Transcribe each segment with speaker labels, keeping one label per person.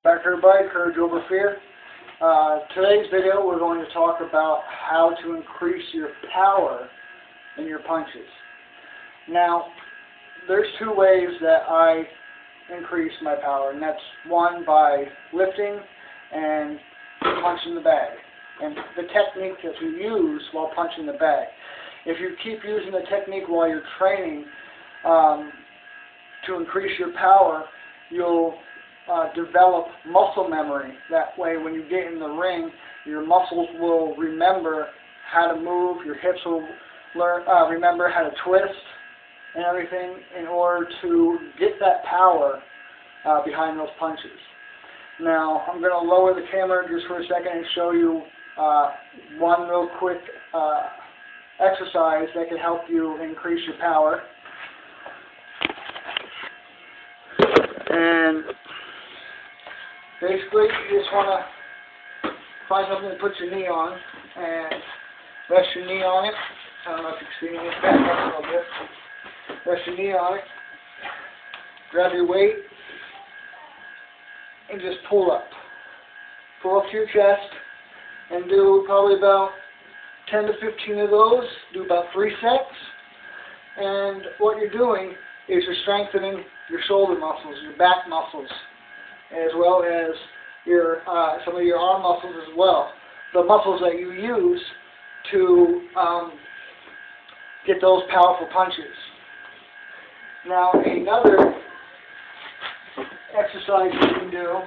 Speaker 1: Back everybody, Courage Over Fear. Today's video we're going to talk about how to increase your power in your punches. Now, there's two ways that I increase my power, and that's one by lifting and punching the bag. And the technique that you use while punching the bag. If you keep using the technique while you're training to increase your power, you'll develop muscle memory. That way, when you get in the ring, your muscles will remember how to move, your hips will remember how to twist and everything in order to get that power behind those punches. Now, I'm going to lower the camera just for a second and show you one real quick exercise that can help you increase your power. And basically, you just want to find something to put your knee on and rest your knee on it. I don't know if you can see me, it's back up a little bit. Rest your knee on it. Grab your weight and just pull up. Pull up to your chest and do probably about 10 to 15 of those. Do about 3 sets. And what you're doing is you're strengthening your shoulder muscles, your back muscles, as well as your some of your arm muscles as well. The muscles that you use to get those powerful punches. Now, another exercise you can do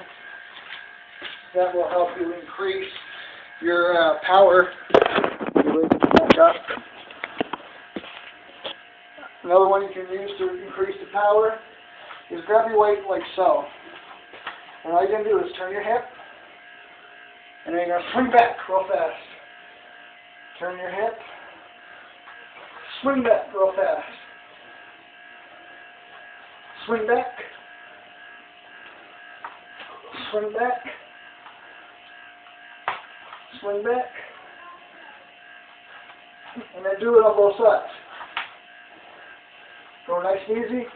Speaker 1: that will help you increase your power. Another one you can use to increase the power is grab your weight like so. And all you're going to do is turn your hip, and then you're going to swing back real fast. Turn your hip, swing back real fast. Swing back, swing back, swing back, and then do it on both sides. Go nice and easy.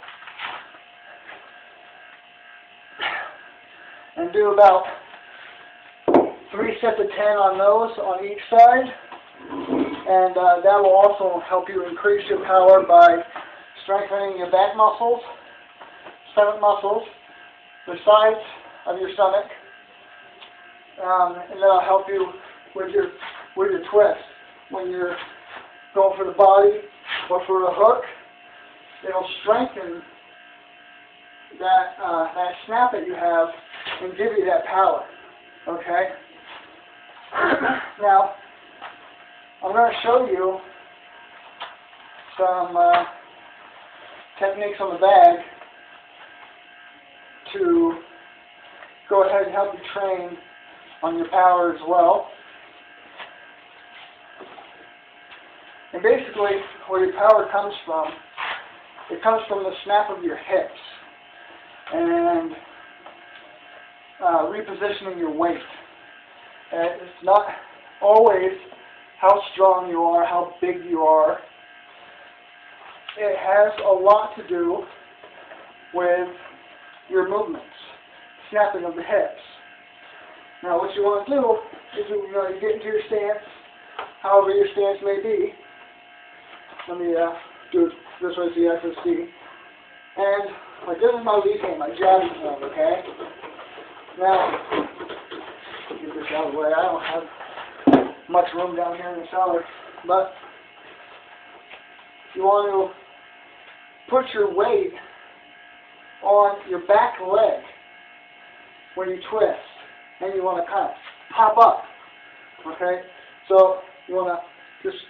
Speaker 1: And do about 3 sets of 10 on those on each side. And that will also help you increase your power by strengthening your back muscles, stomach muscles, the sides of your stomach. And that'll help you with your twist. When you're going for the body or for the hook, it'll strengthen that snap that you have and give you that power. Okay? Now, I'm going to show you some techniques on the bag to go ahead and help you train on your power as well. And basically, where your power comes from, it comes from the snap of your hips and repositioning your weight. And it's not always how strong you are, how big you are. It has a lot to do with your movements, snapping of the hips. Now, what you want to do is you get into your stance, however your stance may be. Let me do it this way so you guys can see. And like this is my lead hand, my jabbing hand, okay? Now, get this out of the way. I don't have much room down here in the cellar. But you want to put your weight on your back leg when you twist. And you want to kind of pop up. Okay? So you want to just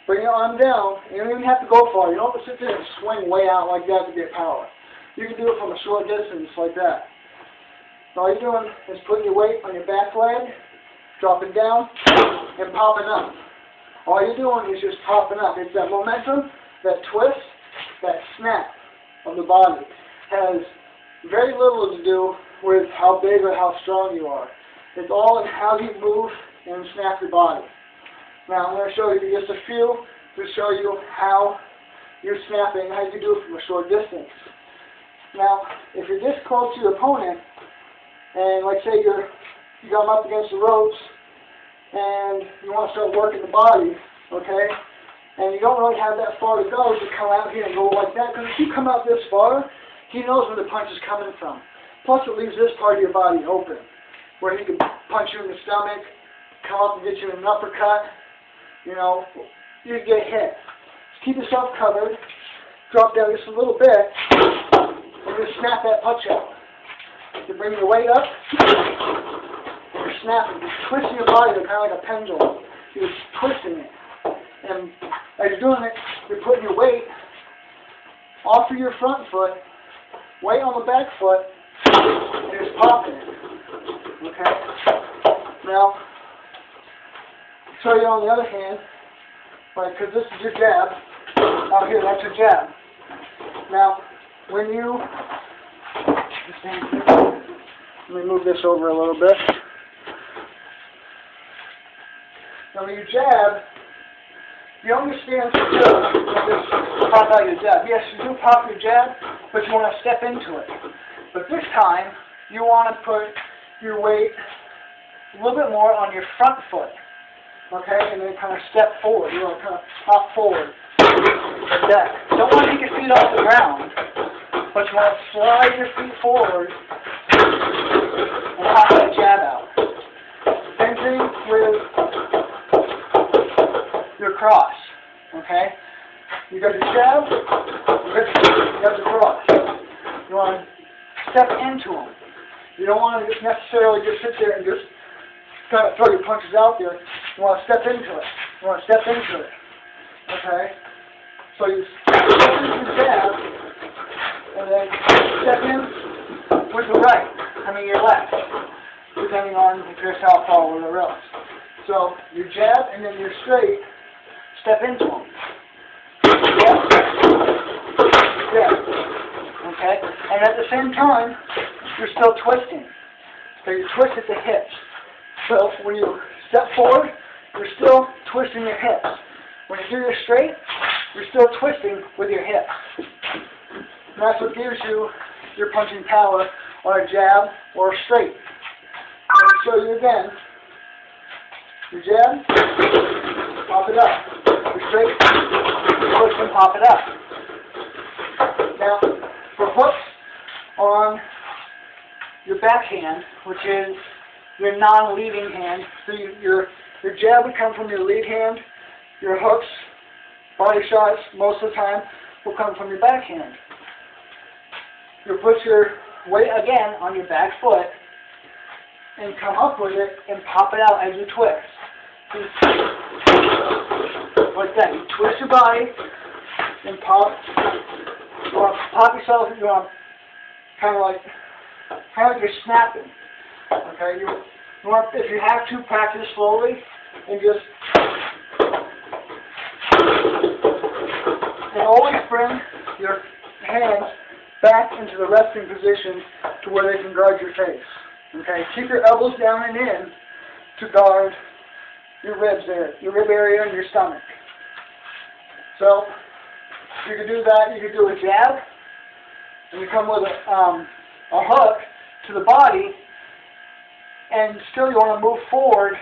Speaker 1: bring your arm down. You don't even have to go far. You don't have to sit there and swing way out like that to get power. You can do it from a short distance like that. All you're doing is putting your weight on your back leg, dropping down, and popping up. All you're doing is just popping up. It's that momentum, that twist, that snap of the body. Has very little to do with how big or how strong you are. It's all in how you move and snap your body. Now I'm going to show you just a few to show you how you're snapping, how you do it from a short distance. Now, if you're this close to your opponent, and like say you got them up against the ropes, and you want to start working the body, okay? And you don't really have that far to go to come out here and go like that, because if you come out this far, he knows where the punch is coming from. Plus it leaves this part of your body open, where he can punch you in the stomach, come up and get you in an uppercut, you know, you get hit. Just keep yourself covered, drop down just a little bit, and just snap that punch out. You bring your weight up, and you're snapping, you're twisting your body kind of like a pendulum. You're just twisting it. And as you're doing it, you're putting your weight off of your front foot, weight on the back foot, and just popping it. Okay? Now, I'll show you on the other hand, right, because this is your jab. Out here, that's your jab. Now, when you, let me move this over a little bit. Now, when you jab, you only stand still and just pop out your jab. Yes, you do pop your jab, but you want to step into it. But this time, you want to put your weight a little bit more on your front foot, okay, and then kind of step forward. You want to kind of hop forward like that. You don't want to take your feet off the ground, but you want to slide your feet forward and pop that jab out. Same thing with your cross, okay? You got your jab, you got your cross. You want to step into them. You don't want to just necessarily just sit there and just kind of throw your punches out there. You want to step into it. You want to step into it, okay? So you step into your jab, and then step in with the right, your left, depending on if you're a southpaw or whatever else. So your jab and then your straight, step into them. Yep. Yep. Okay? And at the same time, you're still twisting. So you twist at the hips. So when you step forward, you're still twisting your hips. When you do your straight, you're still twisting with your hips. And that's what gives you your punching power on a jab or a straight. I'll show you again. Your jab, pop it up. Your straight, push and pop it up. Now, for hooks on your backhand, which is your non-leading hand, so your jab would come from your lead hand, your hooks, body shots, most of the time, will come from your backhand. You'll put your weight again on your back foot and come up with it and pop it out as you twist. Like that. You twist your body and pop. You want to pop yourself. You want to kind of like you're snapping. Okay. You want, if you have to, practice slowly and just always bring your hands back into the resting position to where they can guard your face. Okay. Keep your elbows down and in to guard your ribs there, your rib area and your stomach. So you can do that. You can do a jab, and you come with a hook to the body, and still you want to move forward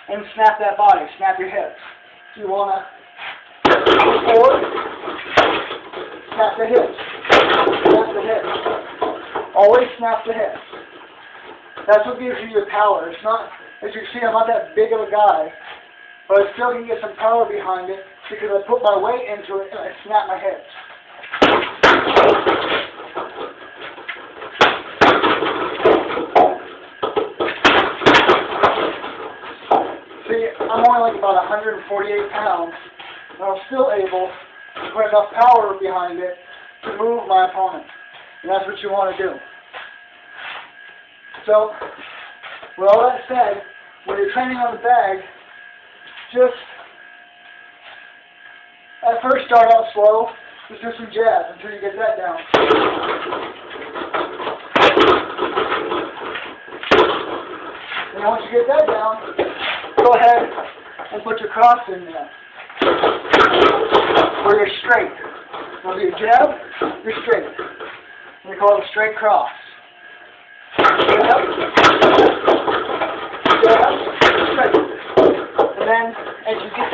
Speaker 1: and snap that body, snap your hips. So you want to move forward, snap the hips, snap the hips. Always snap the hips. That's what gives you your power. It's not, as you can see, I'm not that big of a guy, but I still can get some power behind it because I put my weight into it and I snap my hips. See, I'm only like about 148 pounds, and I'm still able to put enough power behind it to move my opponent. And that's what you want to do. So, with all that said, when you're training on the bag, just at first start out slow, just do some jabs until you get that down. And once you get that down, go ahead and put your cross in there. Where you're straight. So your jab, you're straight. And we call it a straight cross. Jab,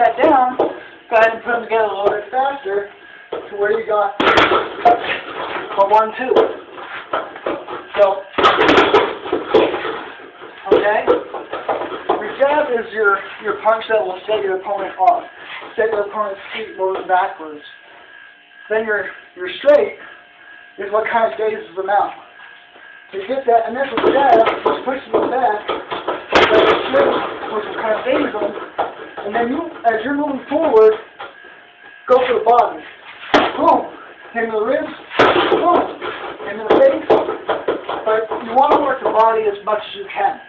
Speaker 1: that down, go ahead and put them together a little bit faster to where you got a 1-2. So, okay? Your jab is your punch that will set your opponent off, set your opponent's feet moving backwards. Then your straight is what kind of dazes them out. So you get that initial jab, which pushes them back, then the straight, which will kind of daze them, and then you, as you're moving forward, go for the body. Boom! Into the ribs, boom! Into the face. But you want to work the body as much as you can.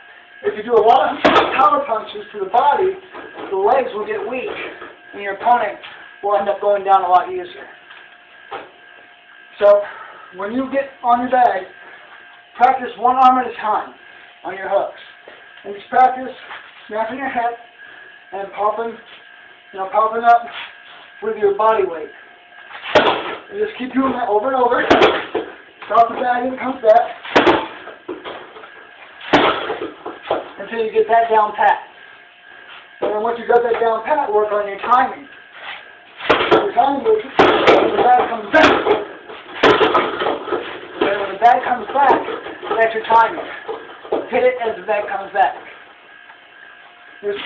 Speaker 1: If you do a lot of power punches to the body, the legs will get weak, and your opponent will end up going down a lot easier. So, when you get on your bag, practice one arm at a time on your hooks. And just practice snapping your head and popping up with your body weight. And just keep doing that over and over. Stop the bag and it comes back. Until you get that down pat. And then once you got that down pat, work on your timing. Your timing is when the bag comes back. And when the bag comes back, that's your timing. Hit it as the bag comes back. Just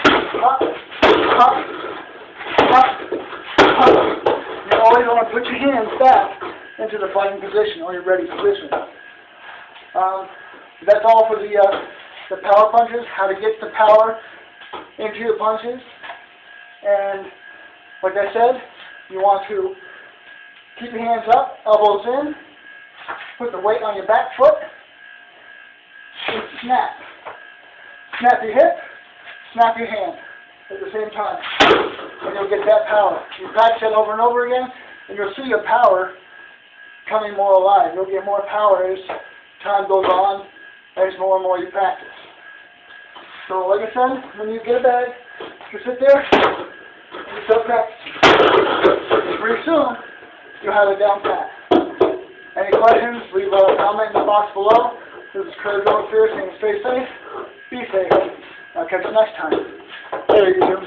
Speaker 1: up, up, up, up. You always want to put your hands back into the fighting position or your ready position. That's all for the power punches, how to get the power into your punches. And like I said, you want to keep your hands up, elbows in, put the weight on your back foot, and snap. Snap your hip, snap your hand at the same time. And you'll get that power. You practice that over and over again, and you'll see your power coming more alive. You'll get more power as time goes on, as more and more you practice. So like I said, when you get a bag, you sit there and you start practicing. Pretty soon, you'll have it down pat. Any questions, leave a comment in the box below. This is Kurt Goldfear saying stay safe, be safe. I'll catch you next time. Later, YouTube.